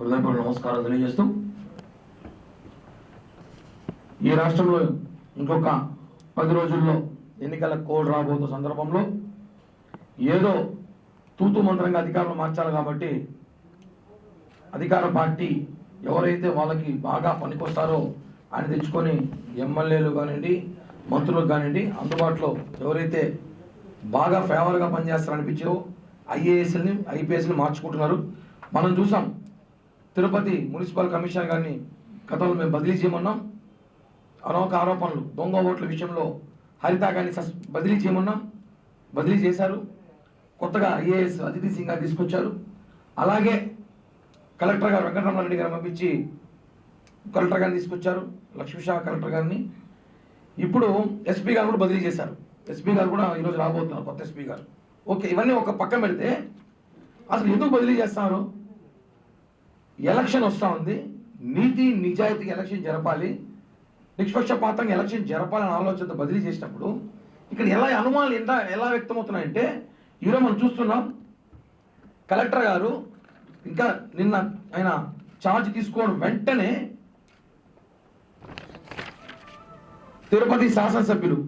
హృదయపూర్వక నమస్కారాలు తెలియజేస్తూ ఈ రాష్ట్రంలో ఇంకొక 10 రోజుల్లో ఎన్నికల కోడ్ రాబోతున్న సందర్భంలో ఏదో తూతు మంత్రంగా అధికారులు మార్చాలి కాబట్టి అధికార పార్టీ ఎవరైతే వాళ్ళకి బాగా పనికొస్తారో ఆయన తెచ్చుకొని ఎమ్మెల్యేలు కానివ్వండి మంత్రులకు కానివ్వండి అందుబాటులో ఎవరైతే బాగా ఫేవర్గా పనిచేస్తారనిపించారో ఐఏఎస్ని ఐపీఎస్ని మార్చుకుంటున్నారు. మనం చూసాం తిరుపతి మున్సిపల్ కమిషనర్ గారిని గతంలో మేము బదిలీ చేయమన్నాం. అనేక ఆరోపణలు దొంగ ఓట్ల విషయంలో హరిత గారిని బదిలీ చేయమన్నాం, బదిలీ చేశారు. కొత్తగా ఐఏఎస్ అదితి సింగ్ గారు తీసుకొచ్చారు. అలాగే కలెక్టర్ గారు వెంకటరమణారెడ్డి గారు పంపించి కలెక్టర్ గారిని తీసుకొచ్చారు, లక్ష్మీషా కలెక్టర్ గారిని. ఇప్పుడు ఎస్పీ గారు కూడా బదిలీ చేశారు. ఎస్పీ గారు కూడా ఈరోజు రాబోతున్నారు, కొత్త ఎస్పీ గారు. ఓకే, ఇవన్నీ ఒక పక్కన పెడితే అసలు ఎందుకు బదిలీ చేస్తున్నారు? ఎలక్షన్ వస్తూ ఉంది, నీతి నిజాయితీగా ఎలక్షన్ జరపాలి, నిష్పక్షపాతంగా ఎలక్షన్ జరపాలని ఆలోచనతో బదిలీ చేసినప్పుడు ఇక్కడ అనుమానాలు ఎలా వ్యక్తమవుతున్నాయంటే ఈరోజు మనం చూస్తున్నాం కలెక్టర్ గారు ఇంకా నిన్న ఆయన ఛార్జ్ తీసుకోవడం వెంటనే తిరుపతి శాసనసభ్యులు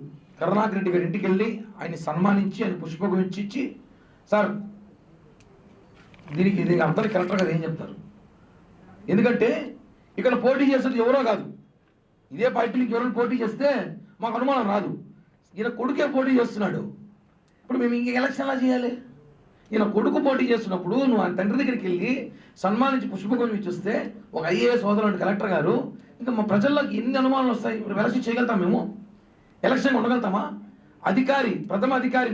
కరుణాకర్ రెడ్డి గారి ఇంటికి వెళ్ళి ఆయన్ని సన్మానించి ఆయన పుష్పగుచ్చి ఇచ్చి, సార్ దీనికి అర్థం కలెక్టర్ గారు ఏం చెప్తారు? ఎందుకంటే ఇక్కడ పోటీ చేసేది ఎవరో కాదు, ఇదే పార్టీకి ఎవరైనా పోటీ చేస్తే మాకు అనుమానం రాదు. ఈయన కొడుకే పోటీ చేస్తున్నాడు. ఇప్పుడు మేము ఇంక ఎలక్షన్ ఎలా చేయాలి? ఈయన కొడుకు పోటీ చేస్తున్నప్పుడు నువ్వు ఆయన తండ్రి దగ్గరికి వెళ్ళి సన్మానించి పుష్పగుచ్చి ఇచ్చిస్తే ఒక ఐఏఎస్ సోదరుడు కలెక్టర్ గారు, ఇంకా మా ప్రజల్లోకి ఎన్ని అనుమానాలు వస్తాయి? ఇప్పుడు ఎలక్షన్ చేయగలుగుతాం? మేము ఎలక్షన్ ఉండగలుగుతామా? అధికారి, ప్రథమ అధికారి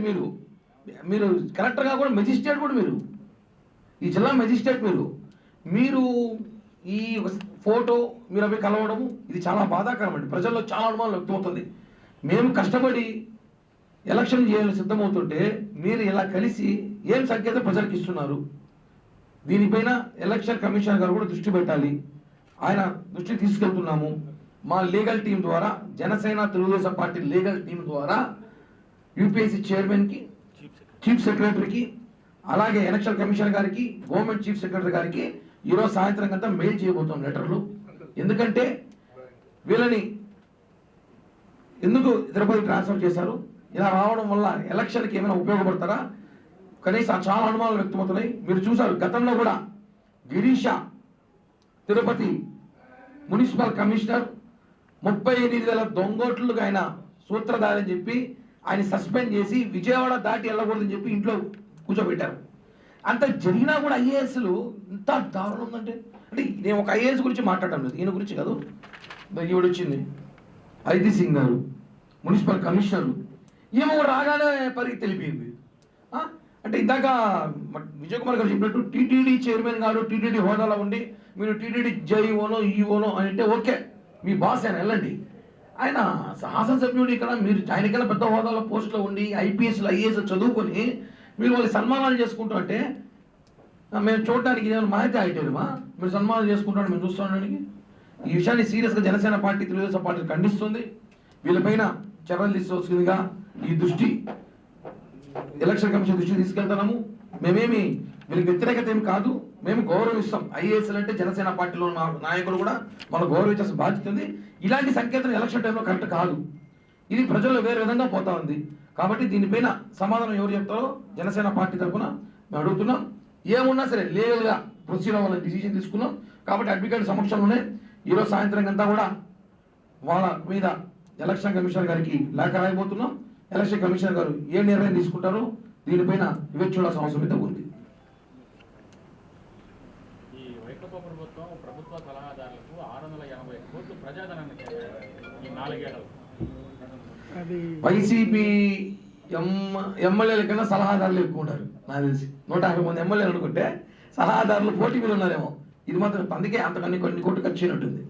మీరు కలెక్టర్గా కూడా మెజిస్ట్రేట్ కూడా మీరు, ఈ జిల్లా మెజిస్ట్రేట్ మీరు ఈ ఫోటో మీరు అవి కలవడము ఇది చాలా బాధాకరం అండి. ప్రజల్లో చాలా అనుమానం వ్యక్తమవుతుంది. మేము కష్టపడి ఎలక్షన్ చేయాలని సిద్ధమవుతుంటే మీరు ఇలా కలిసి ఏం సంకేతం ప్రజలకు ఇస్తున్నారు? దీనిపైన ఎలక్షన్ కమిషనర్ గారు కూడా దృష్టి పెట్టాలి. ఆయన దృష్టి తీసుకెళ్తున్నాము. మా లీగల్ టీం ద్వారా, Janasena Telugu Desam party legal team ద్వారా యూపీఎస్సీ చైర్మన్కి, చీఫ్ సెక్రటరీకి, అలాగే ఎలక్షన్ కమిషనర్ గారికి, గవర్నమెంట్ చీఫ్ సెక్రటరీ గారికి ఈరోజు సాయంత్రం అంతా మెయిల్ చేయబోతాం లెటర్లు. ఎందుకంటే వీళ్ళని ఎందుకు తిరుపతి ట్రాన్స్ఫర్ చేశారు, ఇలా రావడం వల్ల ఎలక్షన్కి ఏమైనా ఉపయోగపడతారా? కనీసం చాలా అనుమానాలు వ్యక్తమవుతున్నాయి. మీరు చూసారు గతంలో కూడా గిరీష తిరుపతి మున్సిపల్ కమిషనర్ 38,000 దొంగోట్లకు ఆయన సూత్రధారని చెప్పి ఆయన సస్పెండ్ చేసి విజయవాడ దాటి వెళ్ళకూడదని చెప్పి ఇంట్లో కూర్చోబెట్టారు. అంత జరిగినా కూడా ఐఏఎస్లు ఇంత దారుణం ఉందంటే, అంటే నేను ఒక ఐఏఎస్ గురించి మాట్లాడటం లేదు, ఈయన గురించి కాదు. ఈవిడ వచ్చింది అదితి సింగ్ గారు, మున్సిపల్ కమిషనరు, ఏమో రాగానే పరిగి తెలిపింది. అంటే ఇందాక విజయ్ కుమార్ గారు చెప్పినట్టు టీటీడీ చైర్మన్ గారు టీటీడీ హోదాలో ఉండి మీరు టీటీడీ జైఓనో ఈఓనో అని అంటే ఓకే, మీ బాస్ ఆయన వెళ్ళండి. ఆయన శాసనసభ్యుడు ఇక్కడ, మీరు ఆయనకైనా పెద్ద హోదాలో పోస్టులో ఉండి ఐపీఎస్లు ఐఏఎస్ చదువుకొని మీరు వాళ్ళు సన్మానాలు చేసుకుంటూ అంటే మేము చూడడానికి ఏమైనా మాహితి అయితేమా మీరు సన్మానాలు చేసుకుంటాను మేము చూస్తున్నానికి? ఈ విషయాన్ని సీరియస్గా జనసేన పార్టీ తెలుగుదేశం పార్టీ ఖండిస్తుంది. వీళ్ళపైన చర్యలు తీసుకోవాల్సిందిగా ఈ దృష్టి ఎలక్షన్ కమిషన్ దృష్టి తీసుకెళ్తున్నాము. మేమేమి వీళ్ళకి వ్యతిరేకత ఏమి కాదు, మేము గౌరవిస్తాం. ఐఏఎస్లు అంటే జనసేన పార్టీలో ఉన్న నాయకులు కూడా మనం గౌరవించాల్సిన బాధ్యత ఉంది. ఇలాంటి సంకేతం ఎలక్షన్ టైంలో కరెక్ట్ కాదు. ఇది ప్రజల్లో వేరే విధంగా పోతా ఉంది. కాబట్టి దీనిపైన సమాధానం ఎవరు చెప్తారో జనసేన పార్టీ తరఫున మేము అడుగుతున్నాం. ఏమున్నా సరే లీగల్గా ప్రొసీడ్ అవ్వాలని డిసిజన్ తీసుకున్నాం. కాబట్టి అడ్వకేట్ సమక్షంలోనే ఈరోజు సాయంత్రం అంతా కూడా వాళ్ళ మీద ఎలక్షన్ కమిషనర్ గారికి లేఖ రాయబోతున్నాం. ఎలక్షన్ కమిషనర్ గారు ఏ నిర్ణయం తీసుకుంటారో దీనిపైన వివేచన చూడాల్సిన అవసరం అయితే ఉంది. ప్రభుత్వ సలహాదారులకు 680 కోట్లు ప్రజాధనాన్ని ఈ 4 ఏళ్లలో వైసీపీ ఎమ్మెల్యేల కన్నా సలహాదారులు ఎక్కువ ఉన్నారు. నాకు తెలిసి 150 మంది ఎమ్మెల్యేలు అనుకుంటే సలహాదారులు 40 మీద ఉన్నారేమో. ఇది మాత్రం అందుకే అంతకన్నీ కొన్ని కోట్లు ఖర్చు అయినట్టుంది.